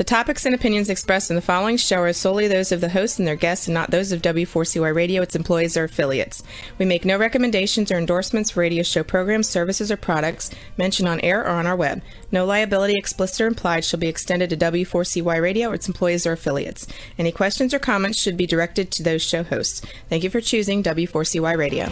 topics and opinions expressed in the following show are solely those of the host and their guests and not those of W4CY Radio, its employees, or affiliates. We make no recommendations or endorsements for radio show programs, services, or products mentioned on air or on our web. No liability, explicit or implied, shall be extended to W4CY Radio or its employees or affiliates. Any questions or comments should be directed to those show hosts. Thank you for choosing W4CY Radio.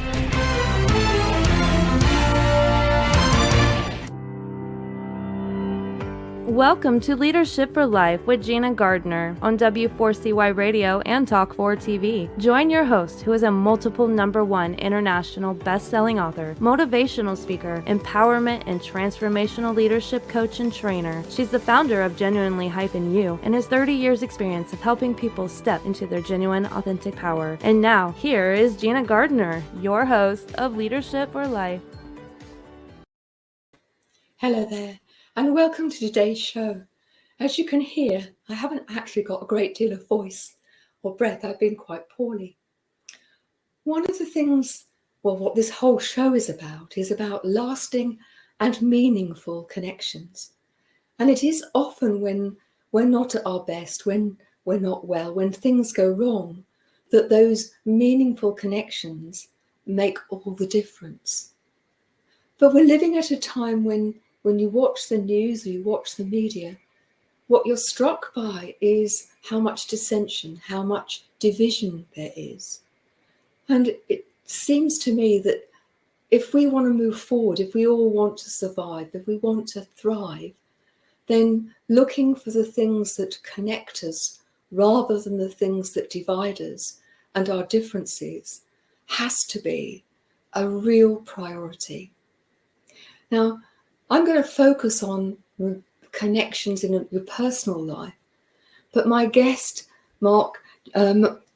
Welcome to Leadership for Life with Gina Gardner on W4CY Radio and Talk4 TV. Join your host, who is a multiple #1 international best-selling author, motivational speaker, empowerment and transformational leadership coach and trainer. She's the founder of Genuinely Hyphen You and has 30 years experience of helping people step into their genuine, authentic power. And now, here is Gina Gardner, your host of Leadership for Life. Hello there, and welcome to today's show. As you can hear, I haven't actually got a great deal of voice or breath. I've been quite poorly. One of the things, what this whole show is about lasting and meaningful connections. And it is often when we're not at our best, when we're not well, when things go wrong, that those meaningful connections make all the difference. But we're living at a time when you watch the news or you watch the media, what you're struck by is how much dissension, how much division there is. And it seems to me that if we want to move forward, if we all want to survive, if we want to thrive, then looking for the things that connect us rather than the things that divide us and our differences has to be a real priority. Now, I'm going to focus on connections in your personal life, but my guest, Mark Jarrett,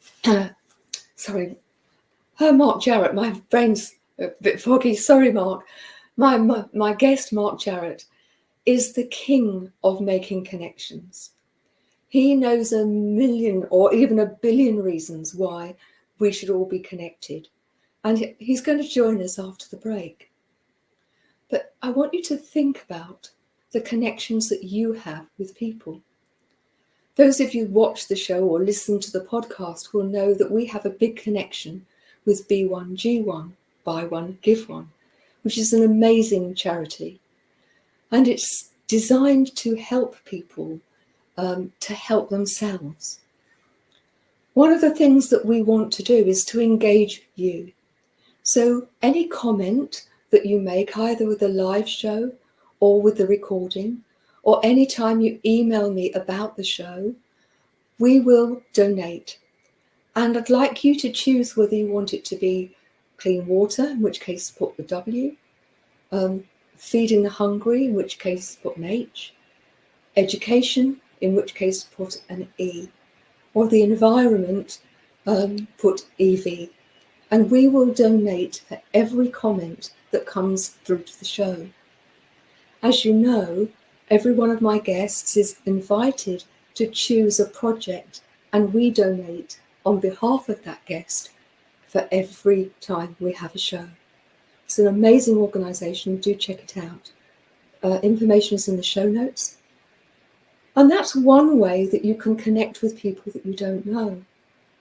my brain's a bit foggy, sorry Mark, my guest, Mark Jarrett, is the king of making connections. He knows a million or even a billion reasons why we should all be connected, and he's going to join us after the break. But I want you to think about the connections that you have with people. Those of you who watch the show or listen to the podcast will know that we have a big connection with B1G1, Buy One, Give One, which is an amazing charity. And it's designed to help people to help themselves. One of the things that we want to do is to engage you. So any comment that you make either with the live show or with the recording, or anytime you email me about the show, we will donate. And I'd like you to choose whether you want it to be clean water, in which case put the W, feeding the hungry, in which case put an H, education, in which case put an E, or the environment, put EV. And we will donate for every comment that comes through to the show. As you know, every one of my guests is invited to choose a project, and we donate on behalf of that guest for every time we have a show. It's an amazing organisation. Do check it out. Information is in the show notes. And that's one way that you can connect with people that you don't know,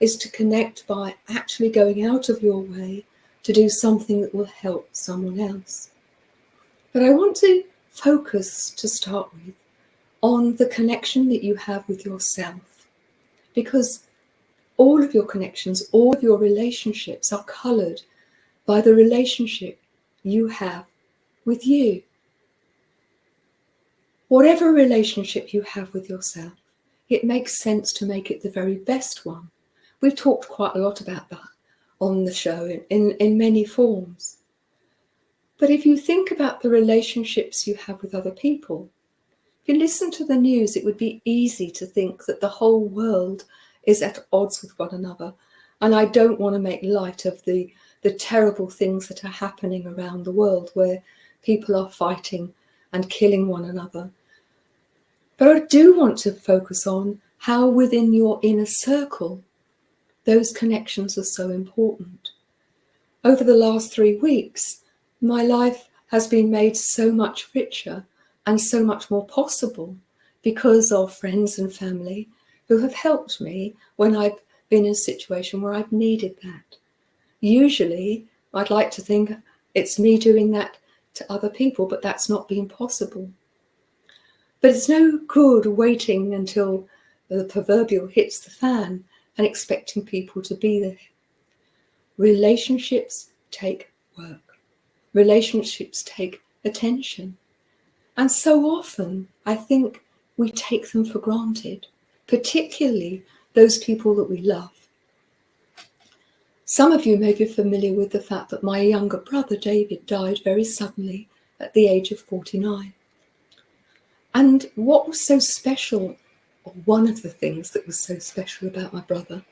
is to connect by actually going out of your way to do something that will help someone else. But I want to focus, to start with, on the connection that you have with yourself, because all of your connections, all of your relationships are coloured by the relationship you have with you. Whatever relationship you have with yourself, it makes sense to make it the very best one. We've talked quite a lot about that on the show in many forms. But if you think about the relationships you have with other people, if you listen to the news, it would be easy to think that the whole world is at odds with one another. And I don't want to make light of the terrible things that are happening around the world where people are fighting and killing one another. But I do want to focus on how within your inner circle those connections are so important. Over the last 3 weeks, my life has been made so much richer and so much more possible because of friends and family who have helped me when I've been in a situation where I've needed that. Usually, I'd like to think it's me doing that to other people, but that's not been possible. But it's no good waiting until the proverbial hits the fan and expecting people to be there. Relationships take work. Relationships take attention. And so often, I think we take them for granted, particularly those people that we love. Some of you may be familiar with the fact that my younger brother, David, died very suddenly at the age of 49. And what was so special, or one of the things that was so special about my brother,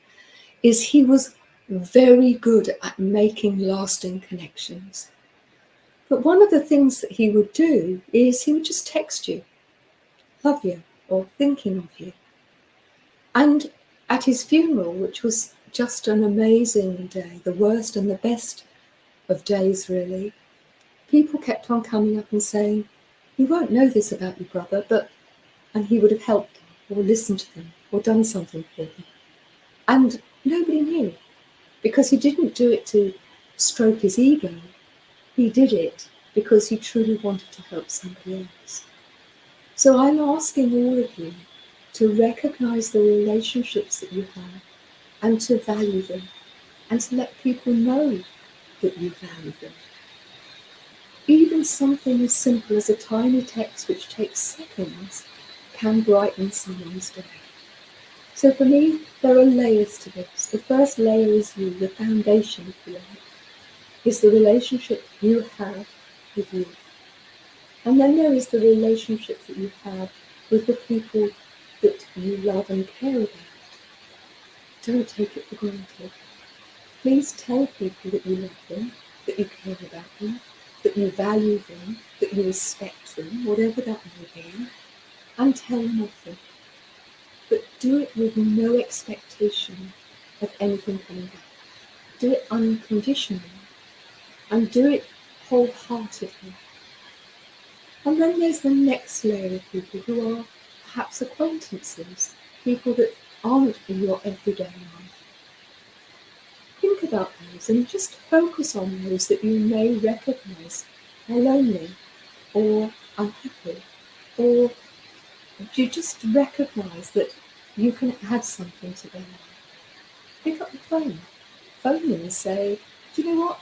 is he was very good at making lasting connections. But one of the things that he would do is he would just text you, love you, or thinking of you. And at his funeral, which was just an amazing day, the worst and the best of days, really, people kept on coming up and saying, you won't know this about your brother, and he would have helped them, or listened to them, or done something for them. And nobody knew, because he didn't do it to stroke his ego. He did it because he truly wanted to help somebody else. So I'm asking all of you to recognize the relationships that you have and to value them and to let people know that you value them. Even something as simple as a tiny text which takes seconds can brighten someone's day. So for me, there are layers to this. The first layer is you, the foundation, if you like, is the relationship you have with you. And then there is the relationship that you have with the people that you love and care about. Don't take it for granted. Please tell people that you love them, that you care about them, that you value them, that you respect them, whatever that may be, and tell them of them. But do it with no expectation of anything coming back. Do it unconditionally and do it wholeheartedly. And then there's the next layer of people who are perhaps acquaintances, people that aren't in your everyday life. Think about those and just focus on those that you may recognise are lonely or unhappy, or you just recognise that you can add something to their life. Pick up the phone them and say, do you know what?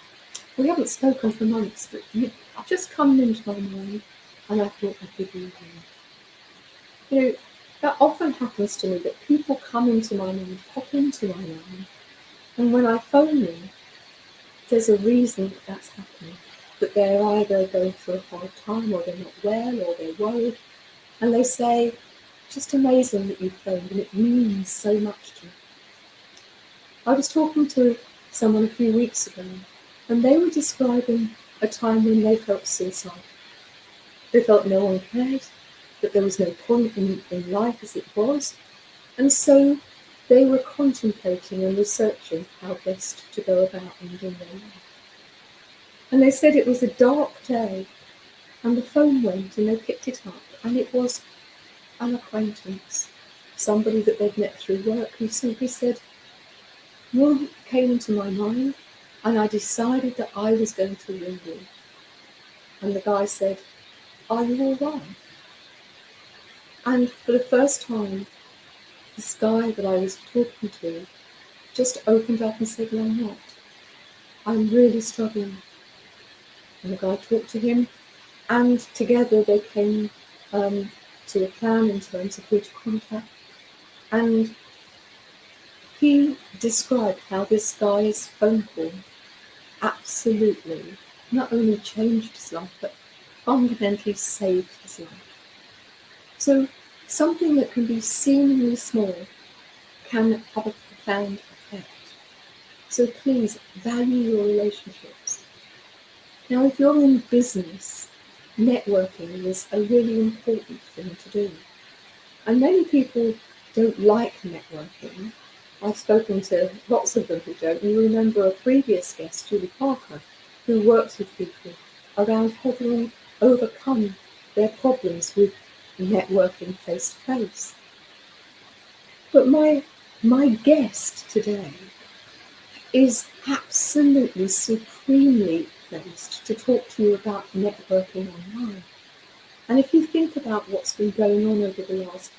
We haven't spoken for months, but I've just come into my mind and I thought I'd give you a ring. You know, that often happens to me, that people come into my mind, pop into my mind, and when I phone them, there's a reason that that's happening, that they're either going through a hard time, or they're not well, or they're worried, and they say, just amazing that you phoned, and it means so much to me. I was talking to someone a few weeks ago, and they were describing a time when they felt suicidal. They felt no one cared, that there was no point in life as it was, and so they were contemplating and researching how best to go about ending their life. And they said it was a dark day, and the phone went, and they picked it up, and it was an acquaintance, somebody that they'd met through work, who simply said, "You came into my mind, and I decided that I was going to ring you." And the guy said, "Are you all right?" And for the first time, this guy that I was talking to just opened up and said, "No, I'm not. I'm really struggling." And the guy talked to him, and together they came to a plan in terms of who to contact. And he described how this guy's phone call absolutely not only changed his life, but fundamentally saved his life. So something that can be seemingly small can have a profound effect. So please value your relationships. Now, if you're in business, networking is a really important thing to do. And many people don't like networking. I've spoken to lots of them who don't. You remember a previous guest, Julie Parker, who works with people around helping them overcome their problems with networking face to face. But my guest today is absolutely supremely placed to talk to you about networking online. And if you think about what's been going on over the last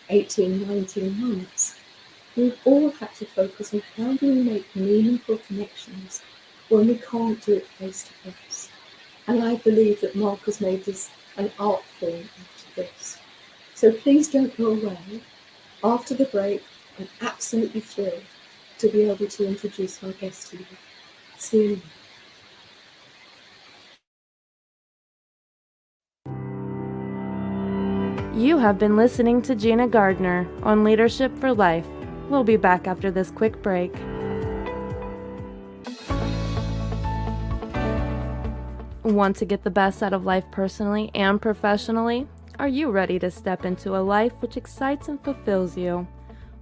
18, 19 months, we've all had to focus on how do we make meaningful connections when we can't do it face to face. And I believe that Mark has made this an art form out of this. So please don't go away. After the break, I'm absolutely thrilled to be able to introduce my guest to you. See you. You have been listening to Gina Gardner on Leadership for Life. We'll be back after this quick break. Want to get the best out of life personally and professionally? Are you ready to step into a life which excites and fulfills you?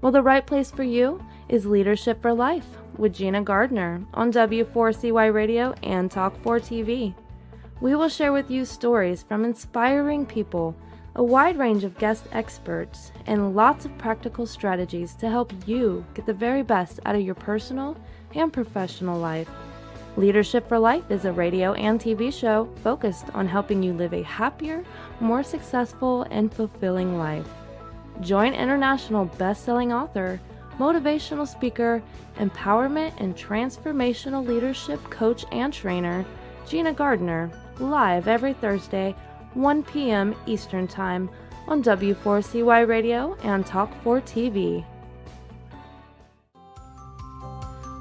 Well, the right place for you is Leadership for Life with Gina Gardner on W4CY Radio and Talk4 TV. We will share with you stories from inspiring people, a wide range of guest experts, and lots of practical strategies to help you get the very best out of your personal and professional life. Leadership for Life is a radio and TV show focused on helping you live a happier, more successful, and fulfilling life. Join international best-selling author, motivational speaker, empowerment and transformational leadership coach and trainer, Gina Gardner, live every Thursday, 1 p.m. Eastern Time on W4CY Radio and Talk4 TV.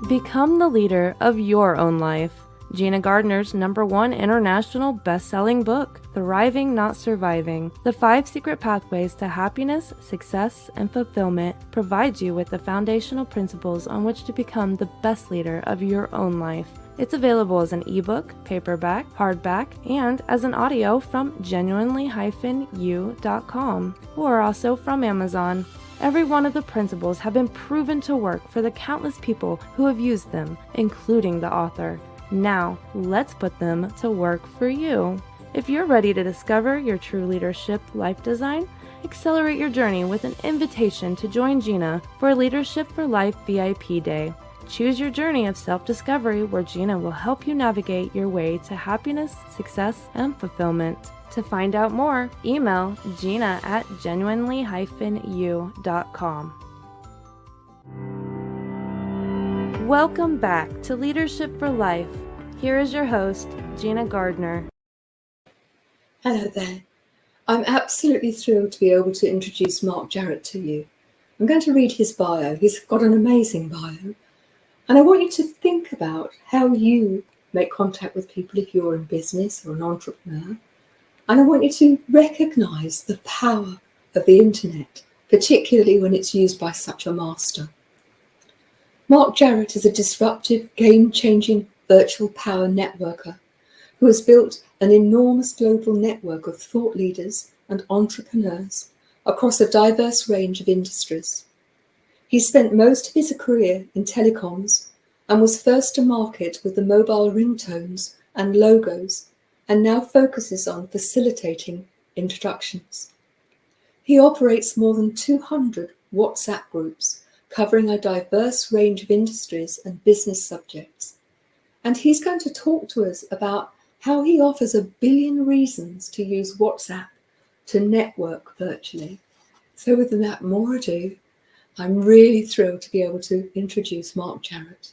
Become the leader of your own life. Gina Gardner's #1 international best-selling book, Thriving Not Surviving, The 5 Secret Pathways to Happiness, Success, and Fulfillment, provides you with the foundational principles on which to become the best leader of your own life. It's available as an ebook, paperback, hardback, and as an audio from genuinely-u.com, or also from Amazon. Every one of the principles have been proven to work for the countless people who have used them, including the author. Now, let's put them to work for you. If you're ready to discover your true leadership life design, accelerate your journey with an invitation to join Gina for a Leadership for Life VIP Day. Choose your journey of self-discovery where Gina will help you navigate your way to happiness, success, and fulfillment. To find out more, email Gina at genuinely-u.com. Welcome back to Leadership for Life. Here is your host, Gina Gardner. Hello there. I'm absolutely thrilled to be able to introduce Mark Jarrett to you. I'm going to read his bio. He's got an amazing bio. And I want you to think about how you make contact with people if you're in business or an entrepreneur. And I want you to recognize the power of the internet, particularly when it's used by such a master. Mark Jarrett is a disruptive, game-changing virtual power networker who has built an enormous global network of thought leaders and entrepreneurs across a diverse range of industries. He spent most of his career in telecoms and was first to market with the mobile ringtones and logos, and now focuses on facilitating introductions. He operates more than 200 WhatsApp groups covering a diverse range of industries and business subjects. And he's going to talk to us about how he offers 1 billion reasons to use WhatsApp to network virtually. So without more ado, I'm really thrilled to be able to introduce Mark Jarrett.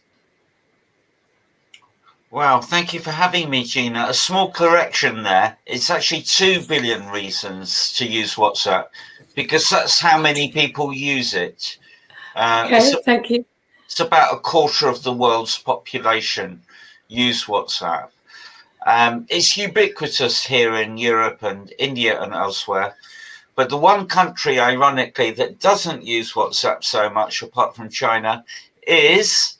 Wow, thank you for having me, Gina. A small correction there. It's actually 2 billion reasons to use WhatsApp because that's how many people use it. Thank you. It's about 1/4 of the world's population use WhatsApp. It's ubiquitous here in Europe and India and elsewhere. But the one country, ironically, that doesn't use WhatsApp so much, apart from China, is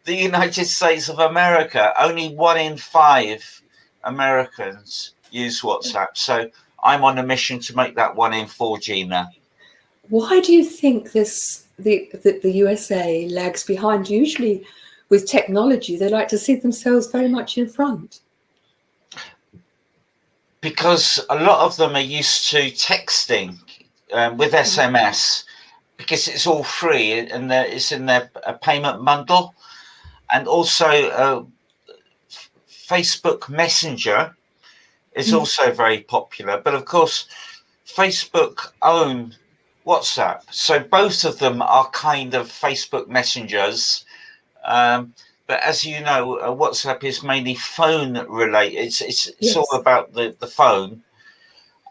the United States of America. Only 1 in 5 Americans use WhatsApp. So I'm on a mission to make that 1 in 4, Gina. Why do you think the USA lags behind? Usually with technology, they like to see themselves very much in front. because a lot of them are used to texting with SMS, because it's all free and it's in their payment bundle. And also Facebook Messenger is also very popular. But of course, Facebook own WhatsApp. So both of them are kind of Facebook messengers. But as you know, WhatsApp is mainly phone related. It's all about the phone.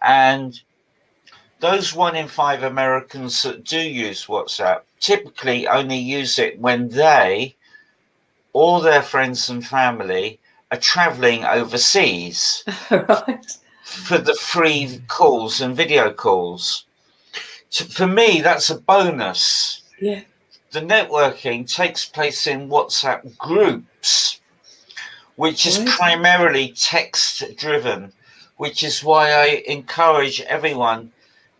And those 1 in 5 Americans that do use WhatsApp typically only use it when they or their friends and family are traveling overseas Right. for the free calls and video calls. For me, that's a bonus. Yeah. The networking takes place in WhatsApp groups, which is primarily text driven, which is why I encourage everyone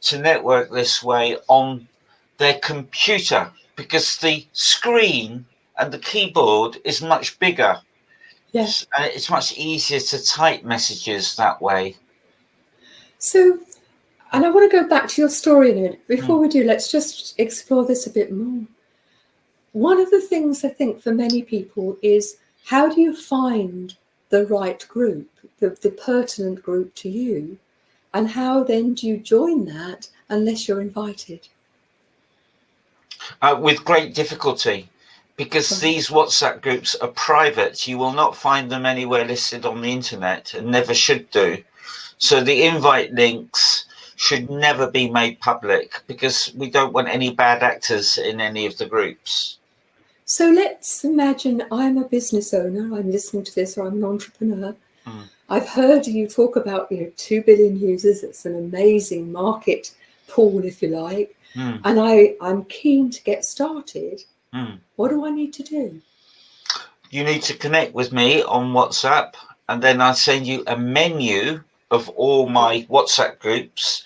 to network this way on their computer, because the screen and the keyboard is much bigger. Yes. And it's much easier to type messages that way. So, and I want to go back to your story in a minute. Before we do, let's just explore this a bit more. One of the things I think for many people is, how do you find the right group, the pertinent group to you? And how then do you join that unless you're invited? With great difficulty, because these WhatsApp groups are private. You will not find them anywhere listed on the internet, and never should do. So the invite links should never be made public, because we don't want any bad actors in any of the groups. So let's imagine I'm a business owner, I'm listening to this, or I'm an entrepreneur. I've heard you talk about 2 billion users. It's an amazing market pool, if you like. And I'm keen to get started. What do I need to do? You need to connect with me on WhatsApp, and then I send you a menu of all my WhatsApp groups.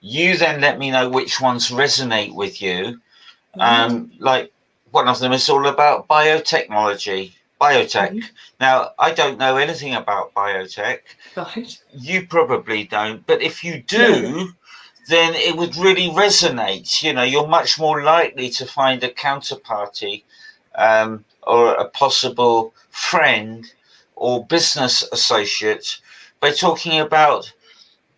You then let me know which ones resonate with you. Like one of them is all about biotech. Now, I don't know anything about biotech. Right. You probably don't, but if you do, then it would really resonate. You're much more likely to find a counterparty or a possible friend or business associate by talking about,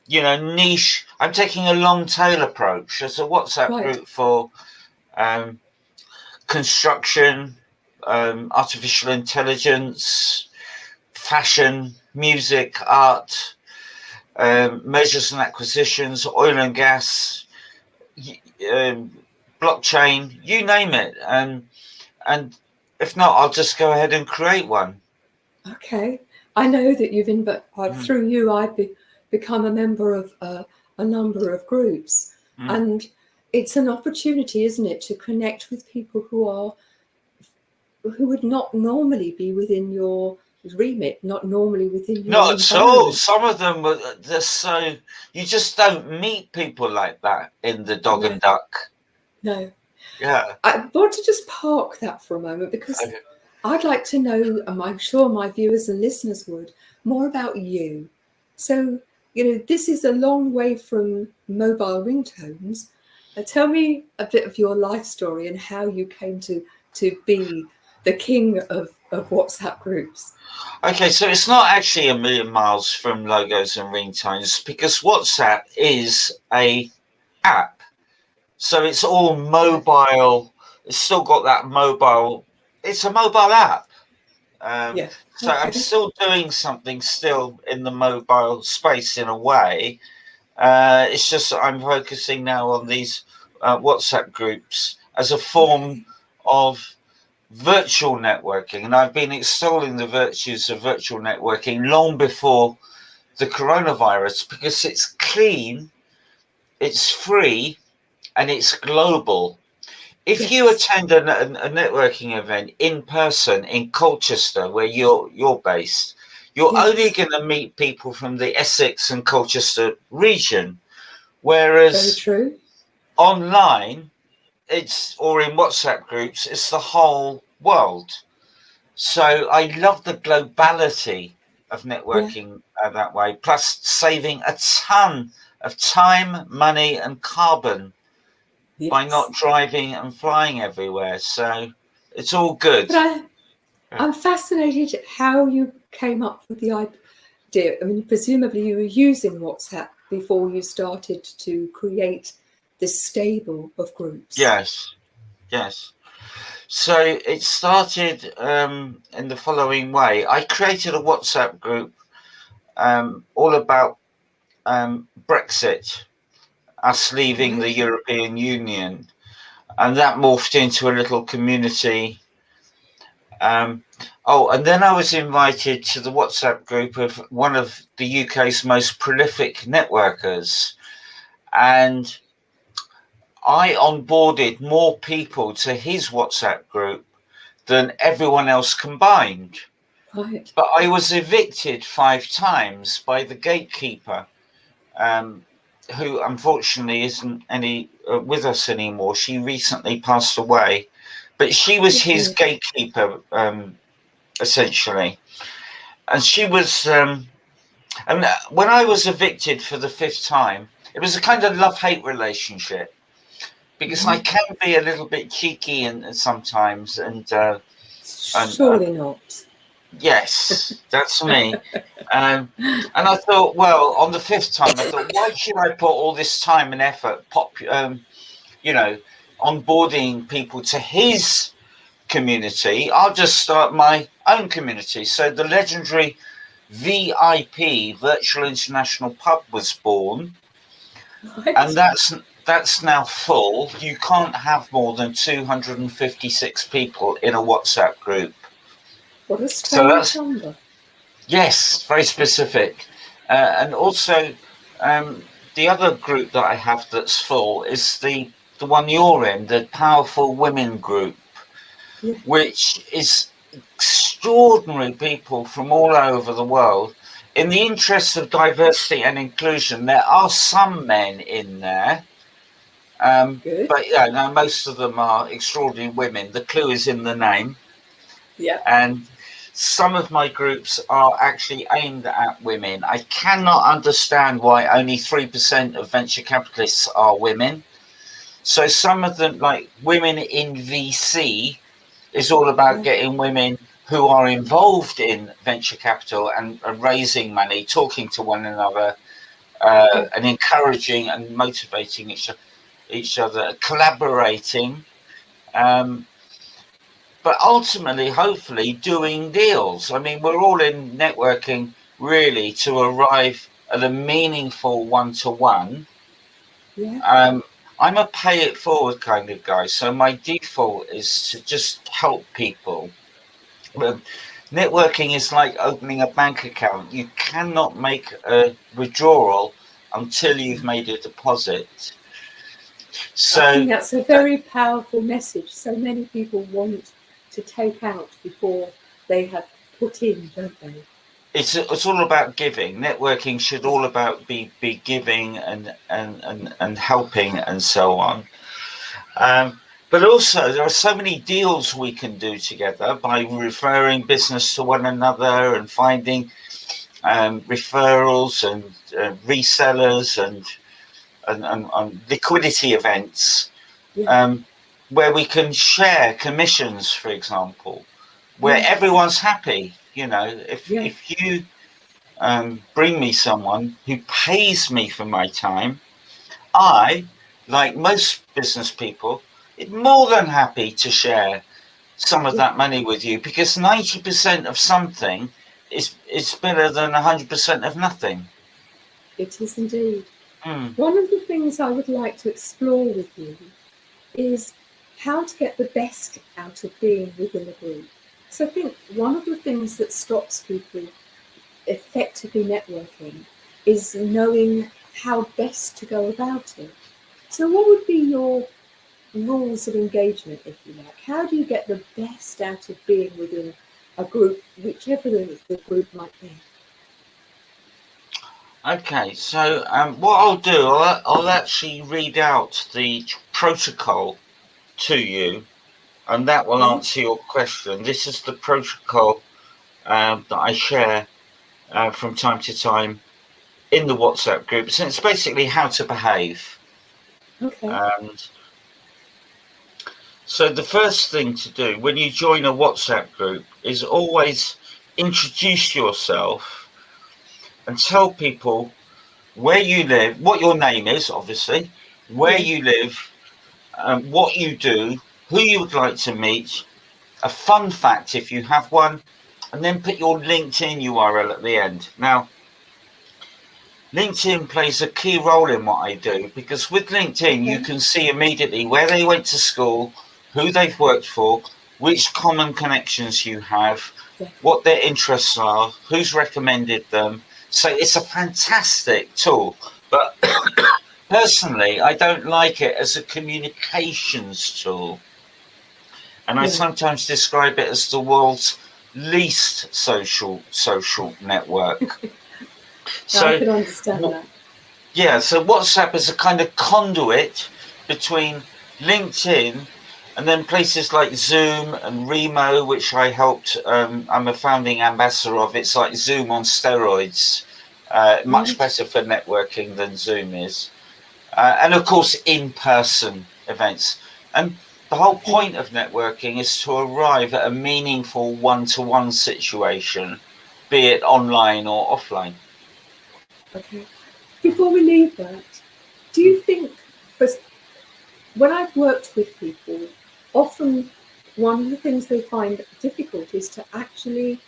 niche. I'm taking a long tail approach. There's a WhatsApp group for construction, artificial intelligence, fashion, music, art, mergers and acquisitions, oil and gas, blockchain, you name it. And if not, I'll just go ahead and create one. Okay. I know that through you, I've become a member of a number of groups. And it's an opportunity, isn't it, to connect with people who would not normally be within your remit, not normally within your Not at all. Some of them, you just don't meet people like that in the dog and duck. No. Yeah. I want to just park that for a moment, because I'd like to know, and I'm sure my viewers and listeners would, more about you. So, this is a long way from mobile ringtones. Tell me a bit of your life story and how you came to be the king of WhatsApp groups. Okay, so it's not actually a million miles from logos and ringtones, because WhatsApp is a app. So it's all mobile. It's still got that mobile. It's a mobile app. So I'm still doing something still in the mobile space in a way. It's just that I'm focusing now on these WhatsApp groups as a form of virtual networking. And I've been extolling the virtues of virtual networking long before the coronavirus, because it's clean, it's free, and it's global. If you attend a networking event in person in Colchester, where you're based, you're only going to meet people from the Essex and Colchester region, whereas online, or in WhatsApp groups, it's the whole world. So I love the globality of networking that way, plus saving a ton of time, money, and carbon by not driving and flying everywhere. So it's all good. But I'm fascinated at how you came up with the idea. I mean, presumably you were using WhatsApp before you started to create this stable of groups. Yes. So it started in the following way. I created a WhatsApp group all about Brexit, us leaving the European Union, and that morphed into a little community. And then I was invited to the WhatsApp group of one of the UK's most prolific networkers, and I onboarded more people to his WhatsApp group than everyone else combined. Right. But I was evicted 5 times by the gatekeeper, who unfortunately isn't with us anymore. She recently passed away, but she was his gatekeeper, essentially. And she was, and when I was evicted for the 5th time, it was a kind of love-hate relationship, because I can be a little bit cheeky and sometimes, and surely not. Yes, that's me. And I thought, well, on the 5th time, I thought, why should I put all this time and effort, onboarding people to his community? I'll just start my own community. So the legendary VIP, Virtual International Pub, was born, and that's now full. You can't have more than 256 people in a WhatsApp group. What a strange number. Yes, very specific. And also, the other group that I have that's full is the one you're in, the Powerful Women group, which is extraordinary people from all over the world. In the interest of diversity and inclusion, there are some men in there. But most of them are extraordinary women. The clue is in the name. Yeah. And some of my groups are actually aimed at women. I cannot understand why only 3% of venture capitalists are women. So some of them, like Women in VC, is all about getting women who are involved in venture capital and raising money, talking to one another, and encouraging and motivating each other, collaborating. But ultimately, hopefully, doing deals. I mean, we're all in networking really to arrive at a meaningful one-to-one. I'm a pay it forward kind of guy, so my default is to just help people. Networking is like opening a bank account. You cannot make a withdrawal until you've made a deposit. So I think that's a very powerful message. So many people want to take out before they have put in, don't they? It's all about giving. Networking should all about be giving and helping and so on. But also there are so many deals we can do together by referring business to one another and finding referrals and resellers and liquidity events. Where we can share commissions, for example, where everyone's happy. If you bring me someone who pays me for my time, I, like most business people, am more than happy to share some of that money with you, because 90% of something is better than 100% of nothing. It is indeed. One of the things I would like to explore with you is how to get the best out of being within a group. So I think one of the things that stops people effectively networking is knowing how best to go about it. So what would be your rules of engagement, if you like? How do you get the best out of being within a group, whichever the group might be? Okay, so what I'll do, I'll actually read out the protocol to you, and that will answer your question. This is the protocol that I share from time to time in the WhatsApp groups, and it's basically how to behave. Okay. And so the first thing to do when you join a WhatsApp group is always introduce yourself and tell people where you live, what your name is, obviously, where you live, what you do, who you would like to meet, a fun fact if you have one, and then put your LinkedIn URL at the end. Now, LinkedIn plays a key role in what I do, because with LinkedIn, you can see immediately where they went to school, who they've worked for, which common connections you have, what their interests are, who's recommended them. So it's a fantastic tool. But personally, I don't like it as a communications tool. And I sometimes describe it as the world's least social network. So I can understand that. Yeah, so WhatsApp is a kind of conduit between LinkedIn and then places like Zoom and Remo, which I helped. I'm a founding ambassador of. It's like Zoom on steroids, much better for networking than Zoom is. And of course, in-person events. And the whole point of networking is to arrive at a meaningful one-to-one situation, be it online or offline. Okay. Before we leave that, do you think, when I've worked with people, often one of the things they find difficult is to actually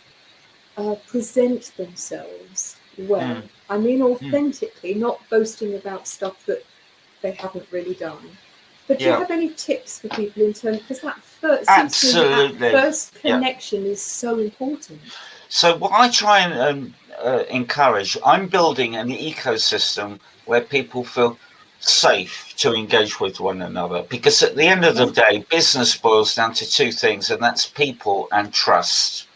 present themselves well. I mean, authentically, not boasting about stuff that they haven't really done. But do you have any tips for people in terms, because that first connection is so important? So what I try and encourage, I'm building an ecosystem where people feel safe to engage with one another, because at the end of the day, business boils down to two things, and that's people and trust.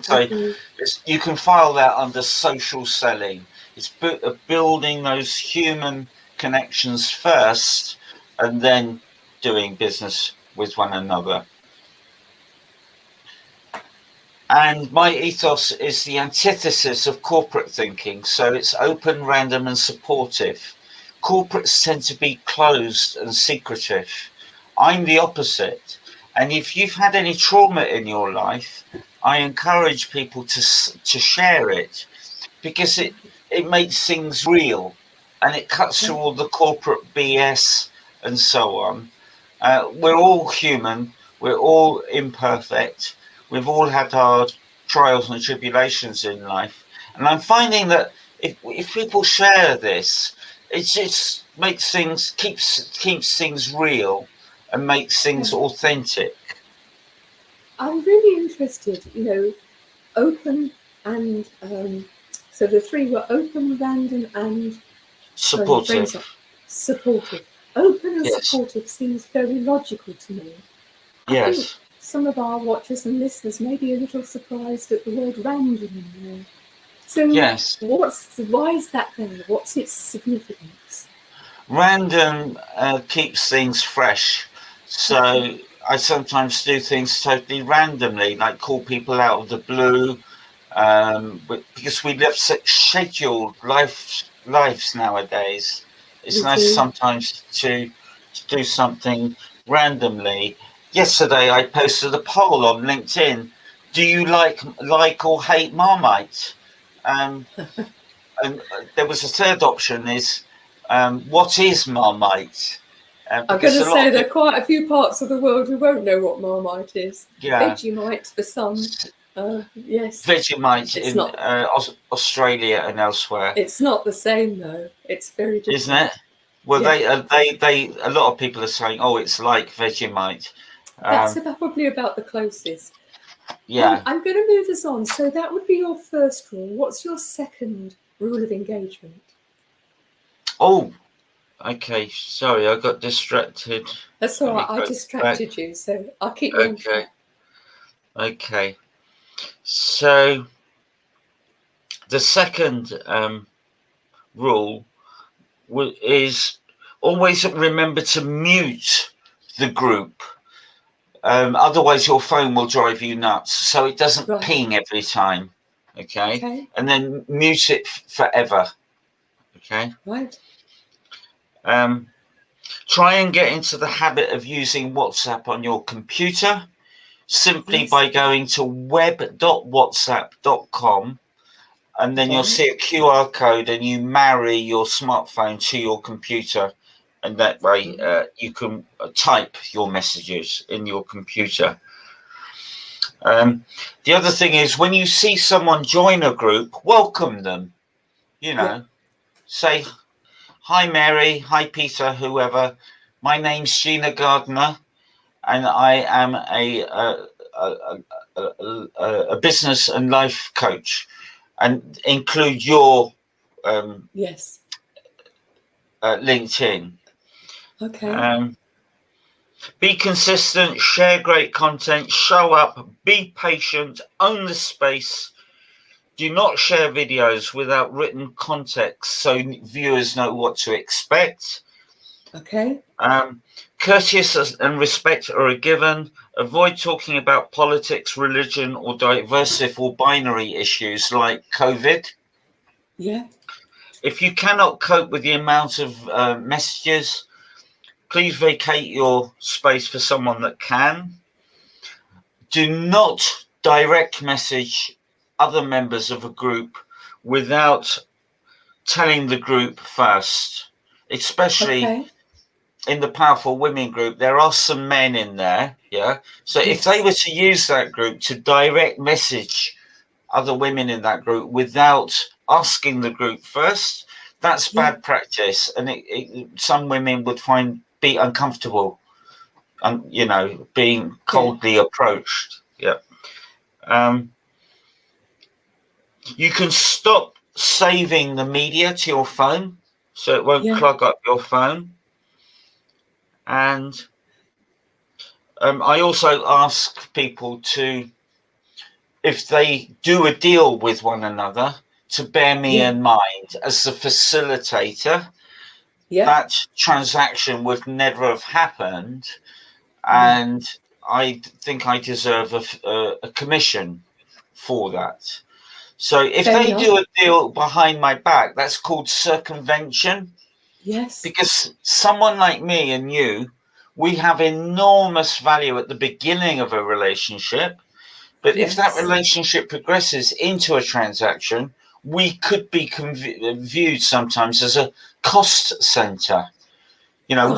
So you can file that under social selling. It's building those human connections first, and then doing business with one another. And my ethos is the antithesis of corporate thinking. So it's open, random, and supportive. Corporates tend to be closed and secretive. I'm the opposite. And if you've had any trauma in your life, I encourage people to share it, because it makes things real, and it cuts through all the corporate BS and so on. We're all human. We're all imperfect. We've all had our trials and tribulations in life. And I'm finding that if people share this, it just makes things, keeps things real and makes things authentic. I'm really interested, open and, so the three were open, random and supportive. Supportive. Open and supportive seems very logical to me. I think some of our watchers and listeners may be a little surprised at the word random in there. So why is that there? What's its significance? Random keeps things fresh. So I sometimes do things totally randomly, like call people out of the blue, because we live such scheduled lives nowadays. It's nice sometimes to do something randomly. Yesterday, I posted a poll on LinkedIn. Do you like or hate Marmite? And there was a third option is, what is Marmite? I'm going to say there are quite a few parts of the world who won't know what Marmite is. Vegemite for some. Yes. Vegemite in Australia and elsewhere. It's not the same though. It's very different. Isn't it? Well, they a lot of people are saying, oh, it's like Vegemite. That's probably about the closest. Yeah. I'm going to move us on. So that would be your first rule. What's your second rule of engagement? Oh, okay. Sorry, I got distracted. That's all right. I distracted you, so I'll keep you on track. Okay. So the second rule is always remember to mute the group. Otherwise, your phone will drive you nuts. So it doesn't ping every time. Okay. Okay. And then mute it forever. Okay. Right. Try and get into the habit of using WhatsApp on your computer simply Yes. by going to web.whatsapp.com, and then you'll Right. see a QR code and you marry your smartphone to your computer, and that way you can type your messages in your computer. The other thing is, when you see someone join a group, welcome them. You know, say, "Hi Mary, hi Peter, whoever. My name's Gina Gardner, and I am a business and life coach," and include your Yes. LinkedIn. Okay. Be consistent, share great content, show up, be patient, own the space. Do not share videos without written context so viewers know what to expect. Okay. Courteous and respect are a given. Avoid talking about politics, religion, or divisive or binary issues like COVID. Yeah. If you cannot cope with the amount of messages, please vacate your space for someone that can. Do not direct message other members of a group without telling the group first, especially Okay. in the Powerful Women group. There are some men in there. Yeah. So if they Yes. were to use that group to direct message other women in that group without asking the group first, that's Yeah. bad practice. And some women would be uncomfortable, you know, being coldly approached. Yeah. You can stop saving the media to your phone so it won't Yeah. clog up your phone. And I also ask people to, if they do a deal with one another, to bear me Yeah. in mind as the facilitator. Yeah. That transaction would never have happened, No. and I think I deserve a commission for that. So if Fair they enough. do a deal behind my back, that's called circumvention. Yes. Because someone like me and you, we have enormous value at the beginning of a relationship. But if that Yes. relationship progresses into a transaction, we could be viewed sometimes as a cost center. You know, Right.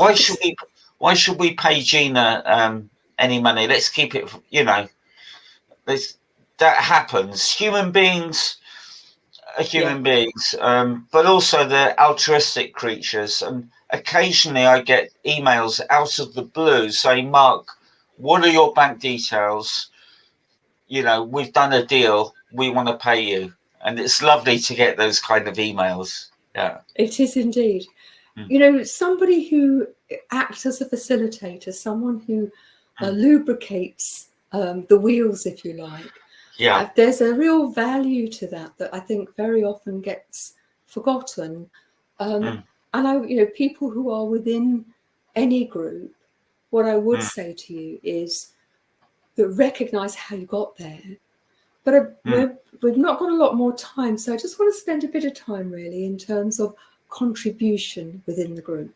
why should we pay Gina any money? Let's keep it. You know, that happens. Human beings are Yeah. human beings, but also they're altruistic creatures. And occasionally I get emails out of the blue saying, "Mark, what are your bank details? You know, we've done a deal. We want to pay you." And it's lovely to get those kind of emails. Yeah. It is indeed. Mm. You know, somebody who acts as a facilitator, someone who lubricates the wheels, if you like. Yeah. There's a real value to that I think very often gets forgotten. And people who are within any group, what I would say to you is that recognize how you got there. But we've not got a lot more time, so I just want to spend a bit of time really in terms of contribution within the group.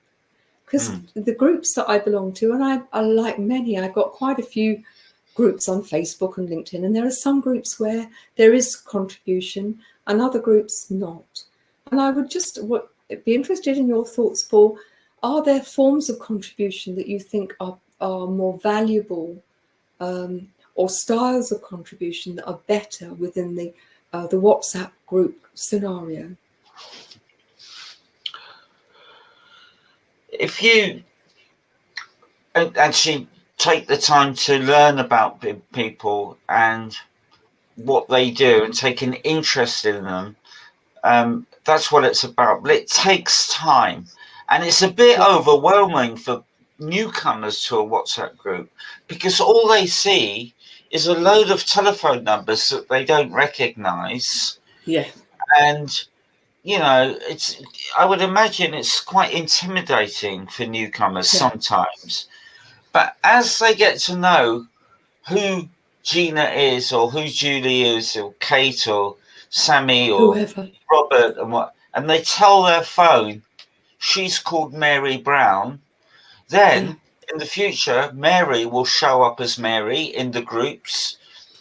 Because the groups that I belong to, and I like many, I've got quite a few groups on Facebook and LinkedIn, and there are some groups where there is contribution and other groups not. And I would just be interested in your thoughts for, are there forms of contribution that you think are more valuable, or styles of contribution that are better within the WhatsApp group scenario? If you actually take the time to learn about people and what they do and take an interest in them, that's what it's about. But it takes time, and it's a bit overwhelming for newcomers to a WhatsApp group, because all they see is a load of telephone numbers that they don't recognize. Yeah. And you know, I would imagine it's quite intimidating for newcomers sometimes. But as they get to know who Gina is, or who Julie is, or Kate, or Sammy or Whoever. Robert and they tell their phone she's called Mary Brown, then in the future Mary will show up as Mary in the groups,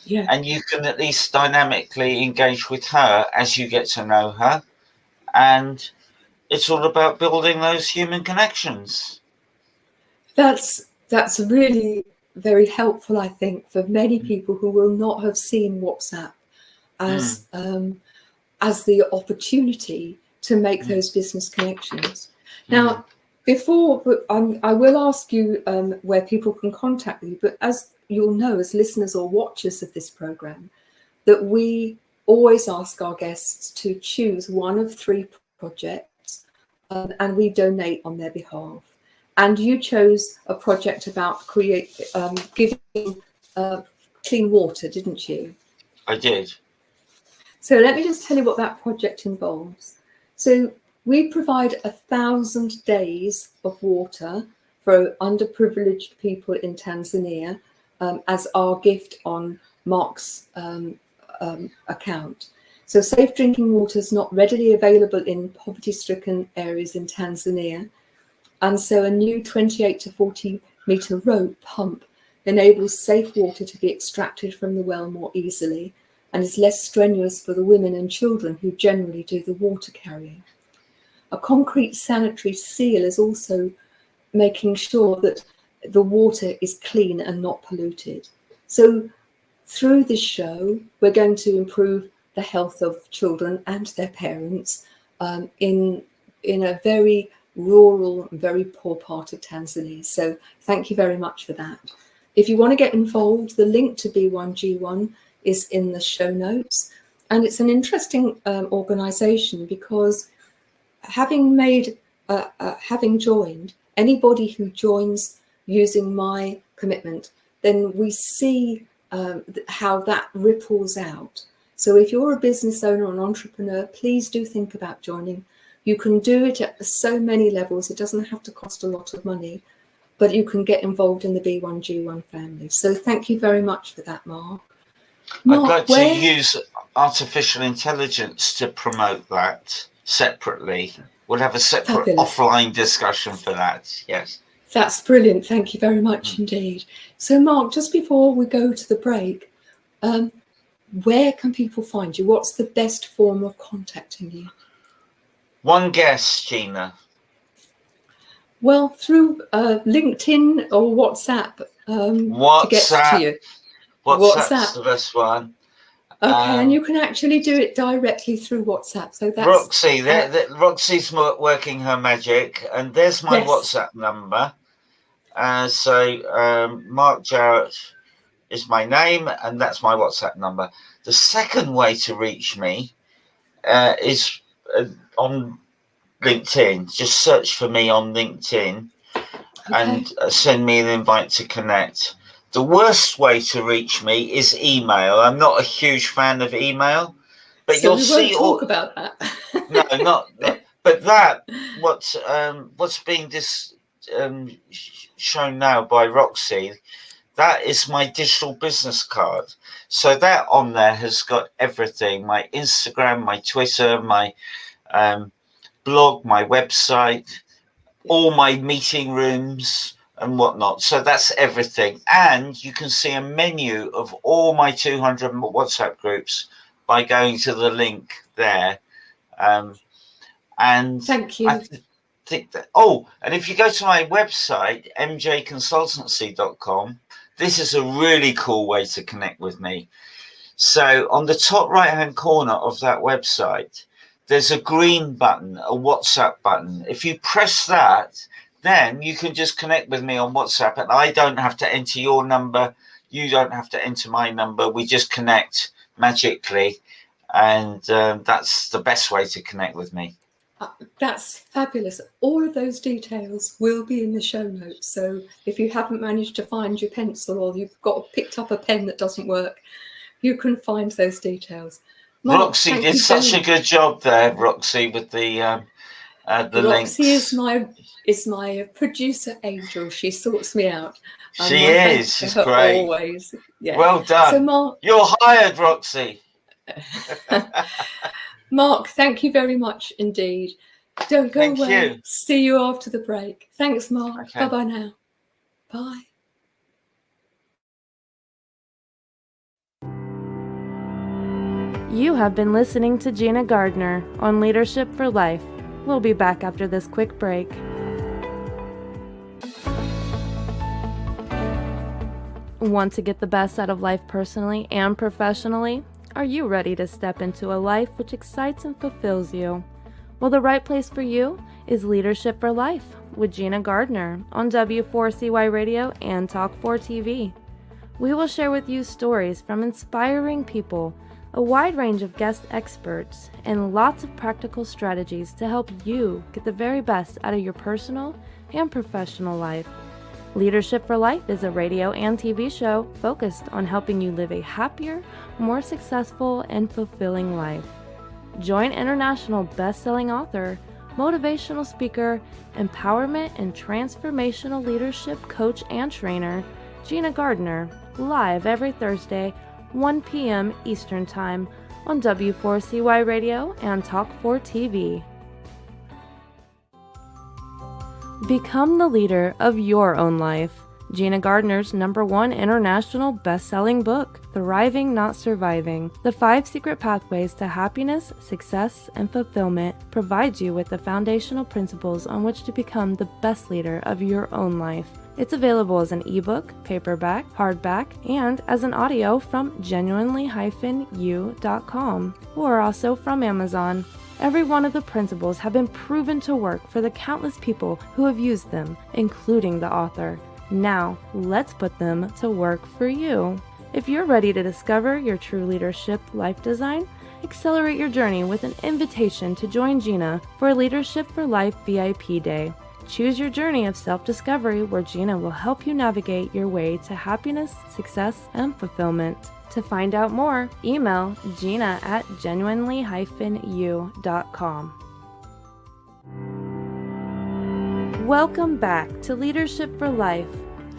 and you can at least dynamically engage with her as you get to know her, and it's all about building those human connections. That's really very helpful, I think, for many people who will not have seen WhatsApp as the opportunity to make those business connections. Now, before I will ask you where people can contact you, but as you'll know, as listeners or watchers of this program, that we always ask our guests to choose one of 3 projects, and we donate on their behalf. And you chose a project about giving clean water, didn't you? I did. So let me just tell you what that project involves. So we provide 1,000 days of water for underprivileged people in Tanzania as our gift on Mark's account. So safe drinking water is not readily available in poverty-stricken areas in Tanzania. And so a new 28 to 40 metre rope pump enables safe water to be extracted from the well more easily and is less strenuous for the women and children who generally do the water carrying. A concrete sanitary seal is also making sure that the water is clean and not polluted. So through this show, we're going to improve the health of children and their parents in a very rural and very poor part of Tanzania. So thank you very much for that. If you want to get involved, the link to B1G1 is in the show notes. And it's an interesting organization because having joined, anybody who joins using my commitment, then we see how that ripples out. So if you're a business owner or an entrepreneur, please do think about joining. You can do it at so many levels. It doesn't have to cost a lot of money, but you can get involved in the B1G1 family. So thank you very much for that, Mark. I'd like to use artificial intelligence to promote that separately. We'll have a separate offline discussion for that. Yes. That's brilliant. Thank you very much indeed. So Mark, just before we go to the break, where can people find you? What's the best form of contacting you? One guess, Gina. Well, through LinkedIn or WhatsApp, to get to you. WhatsApp's the best one. Okay, and you can actually do it directly through WhatsApp. So that's Roxy. Roxy's working her magic, and there's my WhatsApp number. So Mark Jarrett is my name, and that's my WhatsApp number. The second way to reach me is on LinkedIn. Just search for me on LinkedIn and send me an invite to connect. The worst way to reach me is email. I'm not a huge fan of email, but so you'll see. Talk about that. No, not. But what's being shown now by Roxy, that is my digital business card. So that on there has got everything: my Instagram, my Twitter, my blog, my website, all my meeting rooms and whatnot. So that's everything. And you can see a menu of all my 200 WhatsApp groups by going to the link there. And thank you. I think that, and if you go to my website, mjconsultancy.com, this is a really cool way to connect with me. So on the top right hand corner of that website, there's a green button, a WhatsApp button. If you press that, then you can just connect with me on WhatsApp, and I don't have to enter your number. You don't have to enter my number. We just connect magically, and that's the best way to connect with me. That's fabulous. All of those details will be in the show notes. So if you haven't managed to find your pencil, or you've picked up a pen that doesn't work, you can find those details. Mark, Roxy did such a good job there, Roxy, with the links. Roxy is my producer angel. She sorts me out. She is. She's great. Always. Yeah. Well done. So Mark, you're hired, Roxy. Mark, thank you very much indeed. Don't go Thank away. you. See you after the break. Thanks, Mark. Okay. Bye-bye now. Bye. You have been listening to Gina Gardner on Leadership for Life. We'll be back after this quick break. Want to get the best out of life personally and professionally? Are you ready to step into a life which excites and fulfills you? Well, the right place for you is Leadership for Life with Gina Gardner on W4CY Radio and Talk4 TV. We will share with you stories from inspiring people, a wide range of guest experts, and lots of practical strategies to help you get the very best out of your personal and professional life. Leadership for Life is a radio and TV show focused on helping you live a happier, more successful, and fulfilling life. Join international best-selling author, motivational speaker, empowerment and transformational leadership coach and trainer, Gina Gardner, live every Thursday, 1 p.m. Eastern Time on W4CY Radio and Talk4 TV. Become the leader of your own life. Gina Gardner's #1 international best-selling book, Thriving Not Surviving, The 5 Secret Pathways to Happiness, Success, and Fulfillment, provides you with the foundational principles on which to become the best leader of your own life. It's available as an ebook, paperback, hardback, and as an audio from genuinely-u.com, or also from Amazon. Every one of the principles have been proven to work for the countless people who have used them, including the author. Now, let's put them to work for you. If you're ready to discover your true leadership life design, accelerate your journey with an invitation to join Gina for a Leadership for Life VIP Day. Choose your journey of self-discovery where Gina will help you navigate your way to happiness, success, and fulfillment. To find out more, email Gina at genuinely-u.com. Welcome back to Leadership for Life.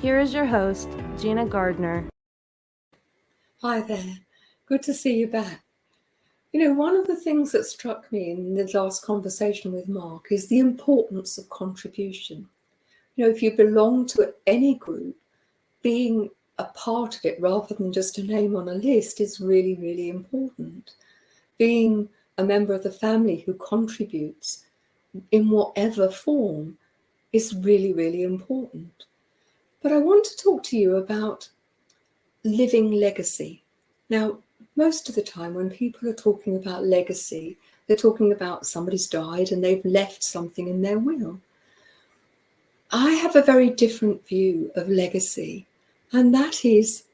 Here is your host, Gina Gardner. Hi there. Good to see you back. You know, one of the things that struck me in the last conversation with Mark is the importance of contribution. You know, if you belong to any group, being a part of it rather than just a name on a list is really, really important. Being a member of the family who contributes in whatever form is really, really important. But I want to talk to you about living legacy. Now, most of the time when people are talking about legacy, they're talking about somebody's died and they've left something in their will. I have a very different view of legacy, and that is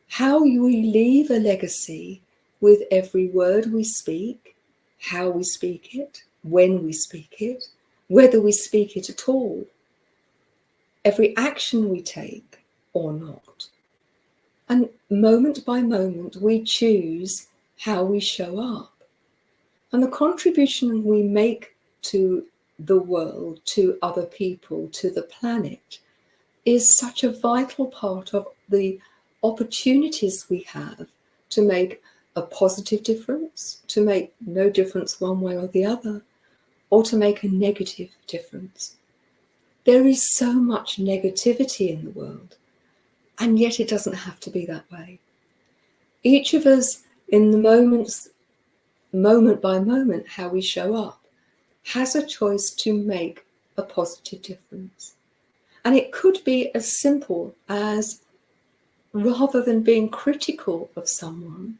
how we leave a legacy with every word we speak, how we speak it, when we speak it, whether we speak it at all, every action we take or not. And moment by moment, we choose how we show up. And the contribution we make to the world, to other people, to the planet, is such a vital part of the opportunities we have to make a positive difference, to make no difference one way or the other, or to make a negative difference. There is so much negativity in the world, and yet it doesn't have to be that way. Each of us, in the moments, moment by moment, how we show up, has a choice to make a positive difference. And it could be as simple as, rather than being critical of someone,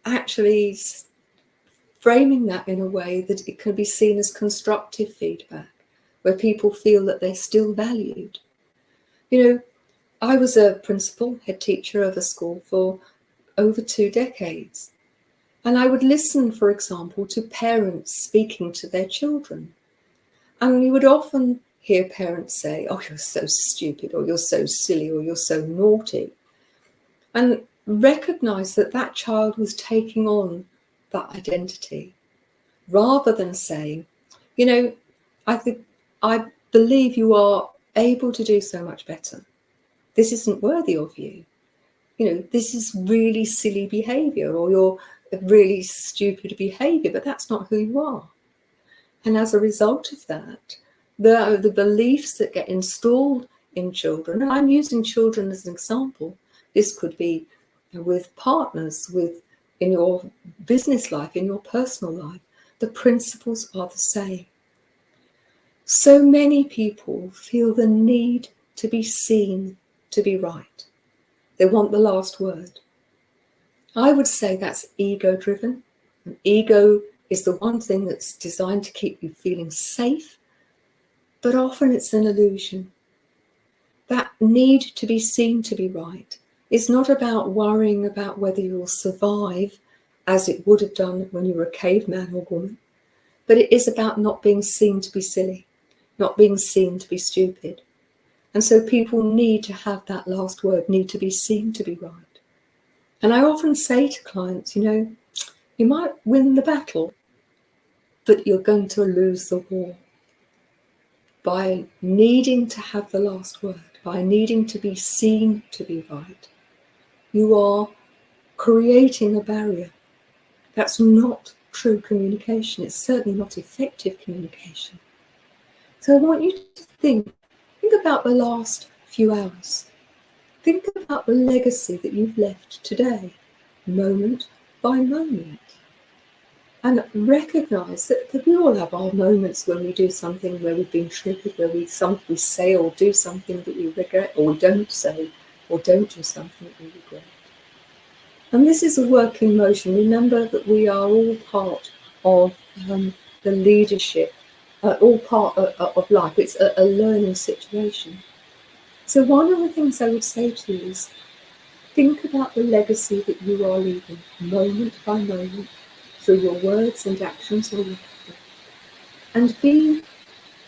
actually framing that in a way that it can be seen as constructive feedback, where people feel that they're still valued. You know, I was a principal, head teacher of a school for over 2 decades. And I would listen, for example, to parents speaking to their children. And we would often hear parents say, "Oh, you're so stupid," or "You're so silly," or "You're so naughty." And recognize that that child was taking on that identity, rather than saying, "You know, I believe you are able to do so much better. This isn't worthy of you. You know, this is really silly behavior," or really stupid behavior, but that's not who you are. And as a result of that, the beliefs that get installed in children, and I'm using children as an example, this could be with partners, in your business life, in your personal life, the principles are the same. So many people feel the need to be seen to be right. They want the last word. I would say that's ego-driven. And ego is the one thing that's designed to keep you feeling safe, but often it's an illusion. That need to be seen to be right is not about worrying about whether you'll survive as it would have done when you were a caveman or woman, but it is about not being seen to be silly, not being seen to be stupid. And so people need to have that last word, need to be seen to be right. And I often say to clients, you might win the battle, but you're going to lose the war. By needing to have the last word, by needing to be seen to be right, you are creating a barrier. That's not true communication. It's certainly not effective communication. So I want you to think about the last few hours. Think about the legacy that you've left today, moment by moment. And recognize that we all have our moments when we do something where we've been triggered, where we say or do something that we regret, or we don't say or don't do something that we regret. And this is a work in motion. Remember that we are all part of the leadership, all part of life. It's a learning situation. So one of the things I would say to you is think about the legacy that you are leaving, moment by moment, through your words and actions or whatever. And be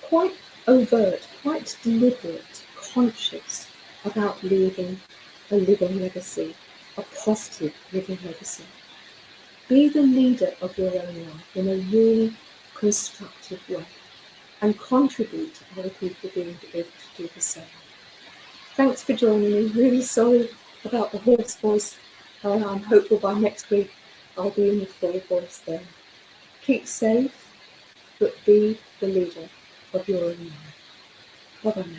quite overt, quite deliberate, conscious about leaving a living legacy, a positive living legacy. Be the leader of your own life in a really constructive way and contribute to other people being able to do the same. Thanks for joining me. Really sorry about the hoarse voice. I'm hopeful by next week I'll be in the full voice there. Keep safe, but be the leader of your own life. Bye-bye now.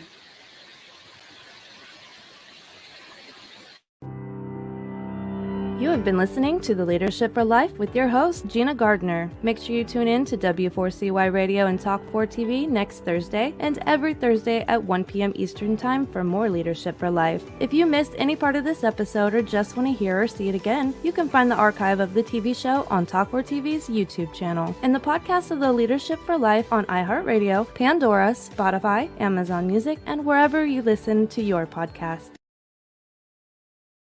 You have been listening to The Leadership for Life with your host, Gina Gardner. Make sure you tune in to W4CY Radio and Talk 4 TV next Thursday and every Thursday at 1 p.m. Eastern Time for more Leadership for Life. If you missed any part of this episode or just want to hear or see it again, you can find the archive of the TV show on Talk 4 TV's YouTube channel and the podcast of The Leadership for Life on iHeartRadio, Pandora, Spotify, Amazon Music, and wherever you listen to your podcast.